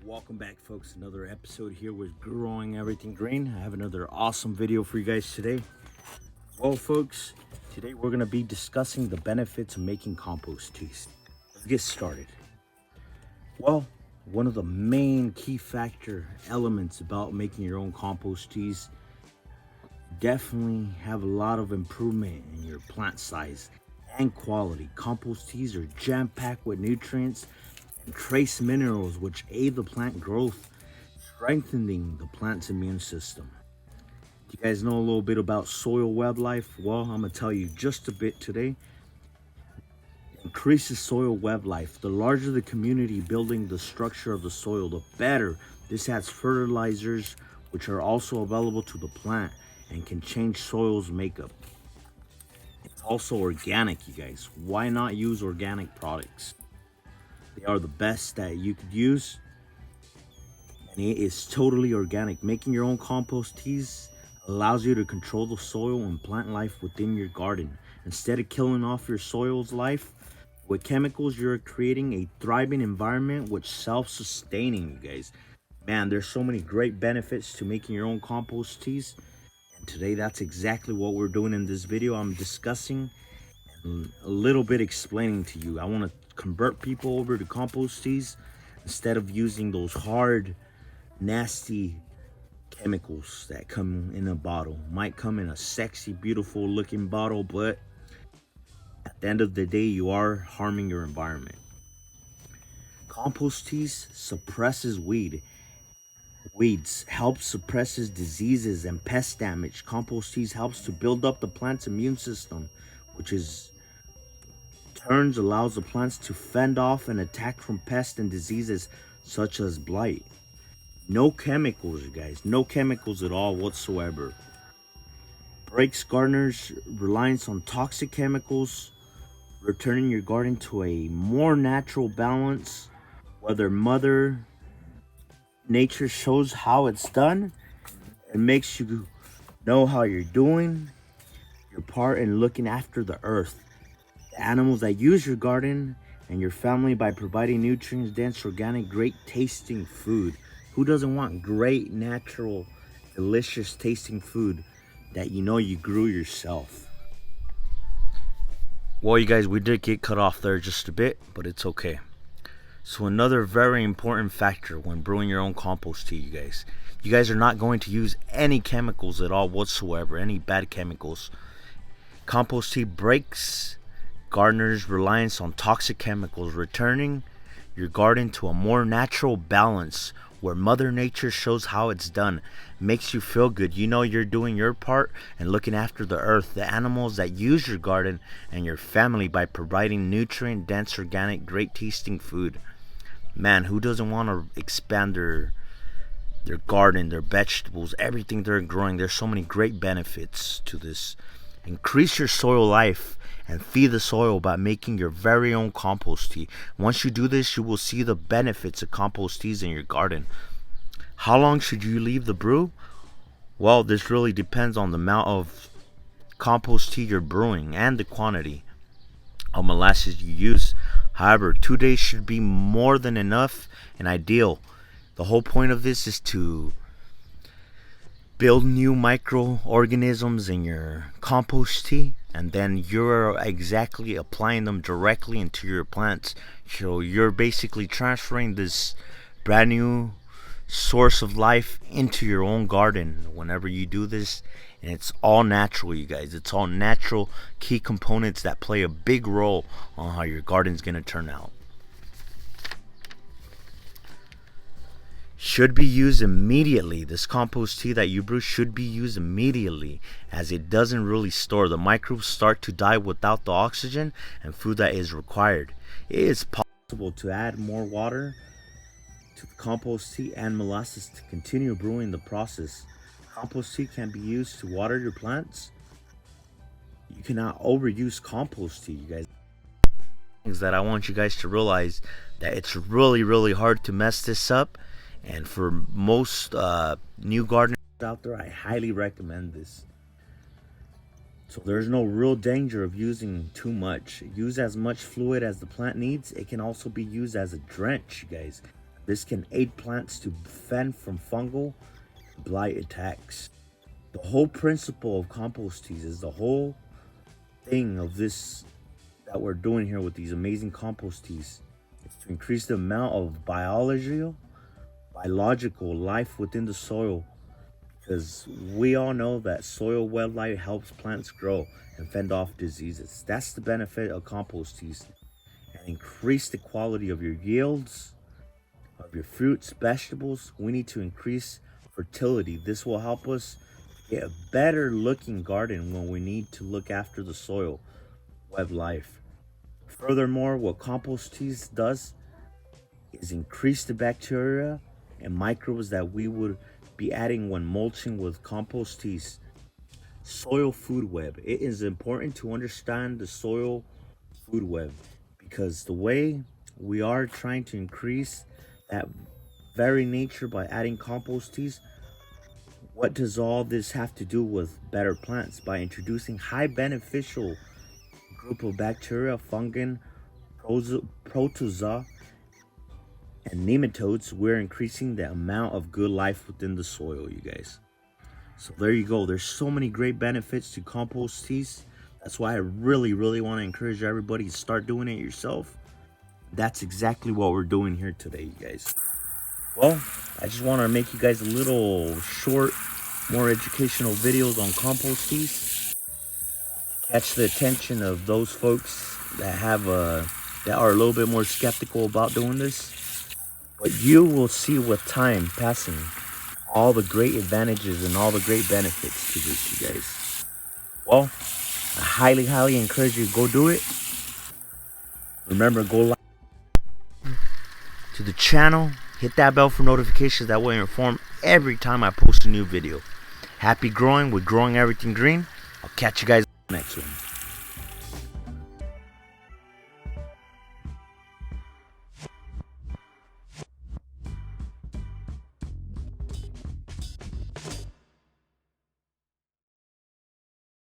Welcome back, folks. Another episode here with Growing Everything Green. I have another awesome video for you guys today. Well, folks, today we're going to be discussing the benefits of making compost teas. Let's get started. Well, one of the main key factor elements about making your own compost teas, definitely have a lot of improvement in your plant size and quality. Compost teas are jam-packed with nutrients and trace minerals which aid the plant growth, strengthening the plant's immune system. Do you guys know a little bit about soil web life? Well, I'm gonna tell you just a bit today. Increases soil web life. The larger the community building the structure of the soil, the better. This adds fertilizers which are also available to the plant and can change soil's makeup. It's also organic, you guys. Why not use organic products? They are the best that you could use, and it is totally organic. Making your own compost teas allows you to control the soil and plant life within your garden. Instead of killing off your soil's life with chemicals, you're creating a thriving environment which self-sustaining, you guys. Man, there's so many great benefits to making your own compost teas, and today that's exactly what we're doing in this video. I'm discussing and a little bit explaining to you. I want to convert people over to compost teas instead of using those hard, nasty chemicals that come in a bottle. Might come in a sexy, beautiful looking bottle, but at the end of the day, you are harming your environment. Compost teas suppresses weeds, helps suppresses diseases and pest damage. Compost teas helps to build up the plant's immune system, which is turns allows the plants to fend off and attack from pests and diseases such as blight. No chemicals, you guys. No chemicals at all whatsoever. Breaks gardeners' reliance on toxic chemicals, returning your garden to a more natural balance. Whether Mother Nature shows how it's done, it makes you know how you're doing your part in looking after the earth, the animals that use your garden, and your family by providing nutrient-dense, organic, great-tasting food. Who doesn't want great, natural, delicious-tasting food that you know you grew yourself? Well, you guys, we did get cut off there just a bit, but it's okay. So another very important factor when brewing your own compost tea, you guys are not going to use any chemicals at all whatsoever, any bad chemicals. Compost tea breaks gardeners' reliance on toxic chemicals, returning your garden to a more natural balance where Mother Nature shows how it's done. Makes you feel good. You know you're doing your part and looking after the earth, the animals that use your garden, and your family by providing nutrient-dense, organic, great-tasting food. Man, who doesn't want to expand their garden, their vegetables, everything they're growing? There's so many great benefits to this. Increase your soil life and feed the soil by making your very own compost tea. Once you do this, you will see the benefits of compost teas in your garden. How long should you leave the brew? Well, this really depends on the amount of compost tea you're brewing and the quantity of molasses you use. However, 2 days should be more than enough and ideal. The whole point of this is to build new microorganisms in your compost tea, and then you're exactly applying them directly into your plants. So you're basically transferring this brand new source of life into your own garden whenever you do this. And it's all natural, you guys. It's all natural key components that play a big role on how your garden's gonna turn out. Should be used immediately. This compost tea that you brew should be used immediately, as it doesn't really store. The microbes start to die without the oxygen and food that is required. It is possible to add more water to the compost tea and molasses to continue brewing the process. Compost tea can be used to water your plants. You cannot overuse compost tea, you guys. Things that I want you guys to realize, that it's really hard to mess this up. And for most new gardeners out there, I highly recommend this. So there's no real danger of using too much. Use as much fluid as the plant needs. It can also be used as a drench, you guys. This can aid plants to fend from fungal blight attacks. The whole principle of compost teas is the whole thing of this that we're doing here with these amazing compost teas. It's to increase the amount of biological life within the soil, because we all know that soil wildlife helps plants grow and fend off diseases. That's the benefit of compost teas, and increase the quality of your yields of your fruits, vegetables. We need to increase fertility. This will help us get a better looking garden when we need to look after the soil wildlife. Furthermore, what compost teas does is increase the bacteria and microbes that we would be adding when mulching with compost teas. Soil food web. It is important to understand the soil food web, because the way we are trying to increase that very nature by adding compost teas, what does all this have to do with better plants? By introducing high beneficial group of bacteria, fungi, protozoa, and nematodes, we're increasing the amount of good life within the soil, you guys. So there you go. There's so many great benefits to compost teas. That's why I really want to encourage everybody to start doing it yourself. That's exactly what we're doing here today, you guys. Well, I just want to make you guys a little short, more educational videos on compost teas. Catch the attention of those folks that are a little bit more skeptical about doing this. But you will see with time passing all the great advantages and all the great benefits to this, you guys. Well, I highly encourage you to go do it. Remember, go like to the channel, hit that bell for notifications. That way you're informed every time I post a new video. Happy growing with Growing Everything Green. I'll catch you guys next one.